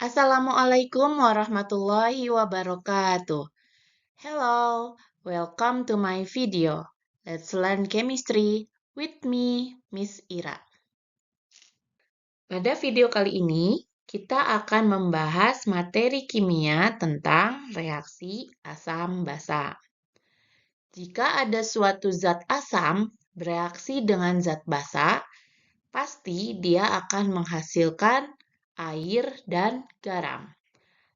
Assalamualaikum warahmatullahi wabarakatuh. Hello, welcome to my video. Let's learn chemistry with me, Miss Ira. Pada video kali ini, kita akan membahas materi kimia tentang reaksi asam basa. Jika ada suatu zat asam bereaksi dengan zat basa, pasti dia akan menghasilkan air dan garam.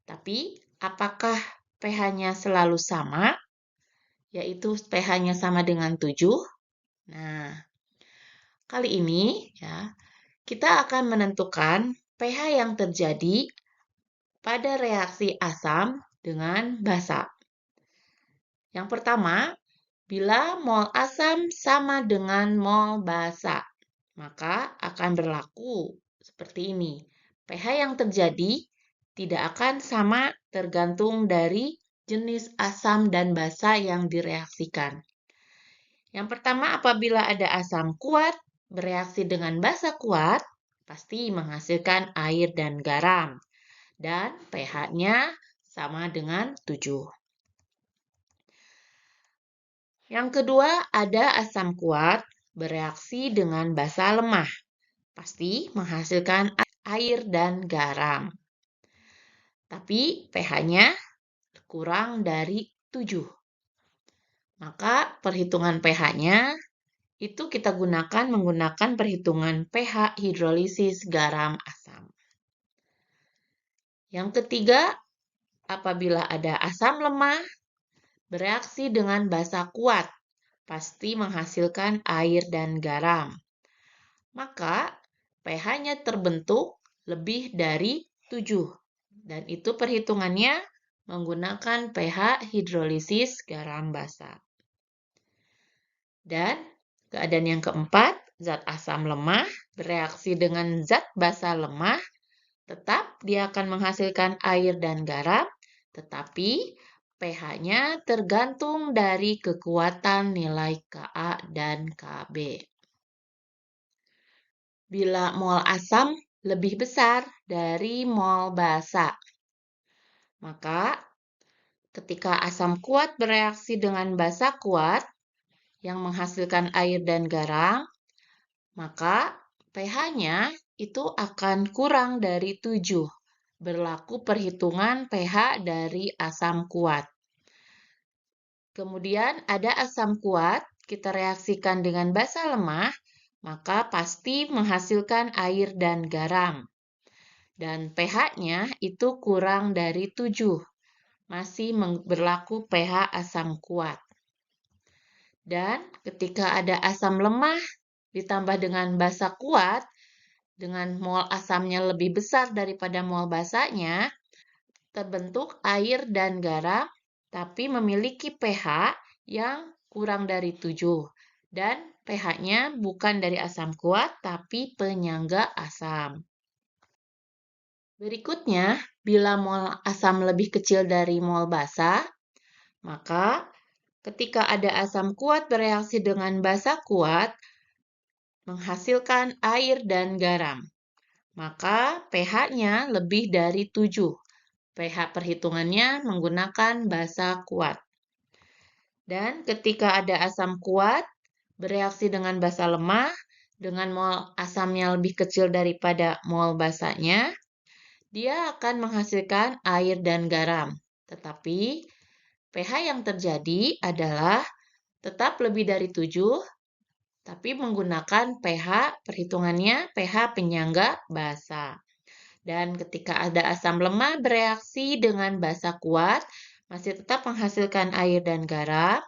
Tapi, apakah pH-nya selalu sama? Yaitu pH-nya sama dengan 7. Nah, kali ini kita akan menentukan pH yang terjadi pada reaksi asam dengan basa. Yang pertama, bila mol asam sama dengan mol basa, maka akan berlaku seperti ini. pH yang terjadi tidak akan sama tergantung dari jenis asam dan basa yang direaksikan. Yang pertama, apabila ada asam kuat bereaksi dengan basa kuat, pasti menghasilkan air dan garam. Dan pH-nya sama dengan 7. Yang kedua, ada asam kuat bereaksi dengan basa lemah. Pasti menghasilkan air dan garam. Tapi pH-nya kurang dari 7. Maka perhitungan pH-nya itu kita menggunakan perhitungan pH hidrolisis garam asam. Yang ketiga, apabila ada asam lemah bereaksi dengan basa kuat, pasti menghasilkan air dan garam. Maka pH-nya terbentuk lebih dari 7. Dan itu perhitungannya menggunakan pH hidrolisis garam basa. Dan keadaan yang keempat, zat asam lemah bereaksi dengan zat basa lemah, tetap dia akan menghasilkan air dan garam, tetapi pH-nya tergantung dari kekuatan nilai Ka dan Kb. Bila mol asam lebih besar dari mol basa, maka ketika asam kuat bereaksi dengan basa kuat yang menghasilkan air dan garam, maka pH-nya itu akan kurang dari 7. Berlaku perhitungan pH dari asam kuat. Kemudian ada asam kuat, kita reaksikan dengan basa lemah, maka pasti menghasilkan air dan garam. Dan pH-nya itu kurang dari 7. Masih berlaku pH asam kuat. Dan ketika ada asam lemah ditambah dengan basa kuat, dengan mol asamnya lebih besar daripada mol basanya, terbentuk air dan garam, tapi memiliki pH yang kurang dari 7. Dan pH-nya bukan dari asam kuat, tapi penyangga asam. Berikutnya, bila mol asam lebih kecil dari mol basa, maka ketika ada asam kuat bereaksi dengan basa kuat, menghasilkan air dan garam. Maka pH-nya lebih dari 7. pH perhitungannya menggunakan basa kuat. Dan ketika ada asam kuat bereaksi dengan basa lemah, dengan mol asamnya lebih kecil daripada mol basanya, dia akan menghasilkan air dan garam. Tetapi pH yang terjadi adalah tetap lebih dari 7, tapi menggunakan pH perhitungannya pH penyangga basa. Dan ketika ada asam lemah bereaksi dengan basa kuat, masih tetap menghasilkan air dan garam,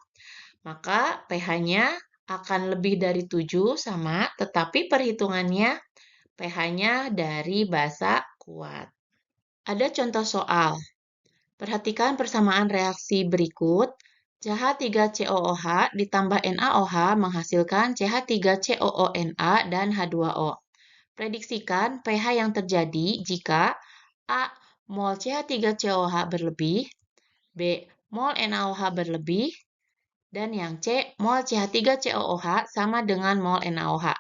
maka pH-nya akan lebih dari 7 sama, tetapi perhitungannya pH-nya dari basa kuat. Ada contoh soal. Perhatikan persamaan reaksi berikut. CH3COOH ditambah NaOH menghasilkan CH3COONa dan H2O. Prediksikan pH yang terjadi jika A. Mol CH3COOH berlebih, B. Mol NaOH berlebih, dan yang C. Mol CH3COOH sama dengan mol NaOH.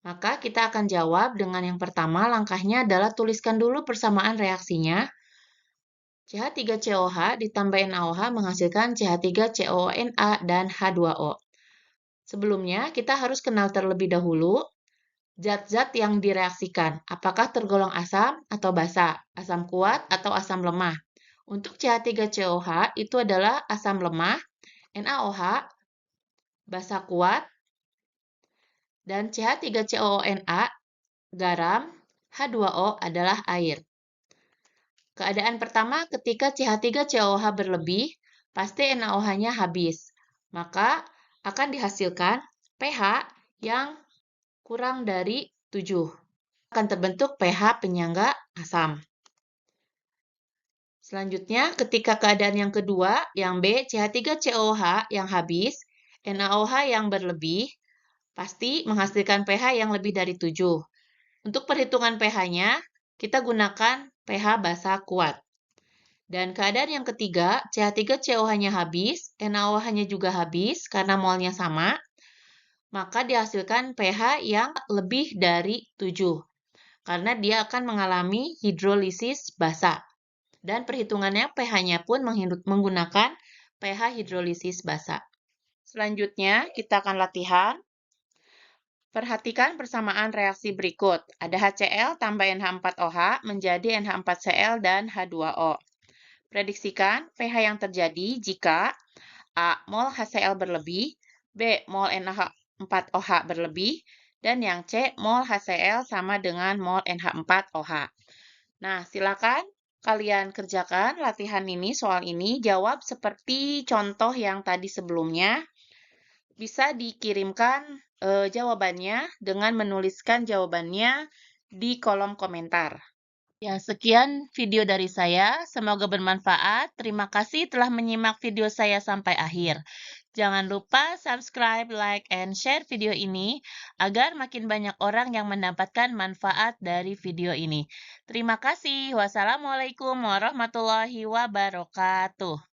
Maka kita akan jawab dengan yang pertama, langkahnya adalah tuliskan dulu persamaan reaksinya. CH3COH ditambah NaOH menghasilkan CH3COONA dan H2O. Sebelumnya, kita harus kenal terlebih dahulu zat-zat yang direaksikan. Apakah tergolong asam atau basa, asam kuat atau asam lemah. Untuk CH3COH itu adalah asam lemah, NaOH, basa kuat, dan CH3COONA, garam, H2O adalah air. Keadaan pertama, ketika CH3COH berlebih, pasti NaOH-nya habis. Maka akan dihasilkan pH yang kurang dari 7. Akan terbentuk pH penyangga asam. Selanjutnya, ketika keadaan yang kedua, yang B, CH3COH yang habis, NaOH yang berlebih, pasti menghasilkan pH yang lebih dari 7. Untuk perhitungan pH-nya, kita gunakan pH basa kuat. Dan keadaan yang ketiga, CH3COH-nya habis, NaOH-nya juga habis karena molnya sama, maka dihasilkan pH yang lebih dari 7. Karena dia akan mengalami hidrolisis basa. Dan perhitungannya pH-nya pun menggunakan pH hidrolisis basa. Selanjutnya, kita akan latihan. Perhatikan persamaan reaksi berikut. Ada HCl tambah NH4OH menjadi NH4Cl dan H2O. Prediksikan pH yang terjadi jika A. Mol HCl berlebih, B. Mol NH4OH berlebih, dan yang C. Mol HCl sama dengan mol NH4OH. Nah, silakan kalian kerjakan latihan ini, soal ini, jawab seperti contoh yang tadi sebelumnya. Bisa dikirimkan jawabannya dengan menuliskan jawabannya di kolom komentar. Ya, sekian video dari saya. Semoga bermanfaat. Terima kasih telah menyimak video saya sampai akhir. Jangan lupa subscribe, like, and share video ini agar makin banyak orang yang mendapatkan manfaat dari video ini. Terima kasih. Wassalamualaikum warahmatullahi wabarakatuh.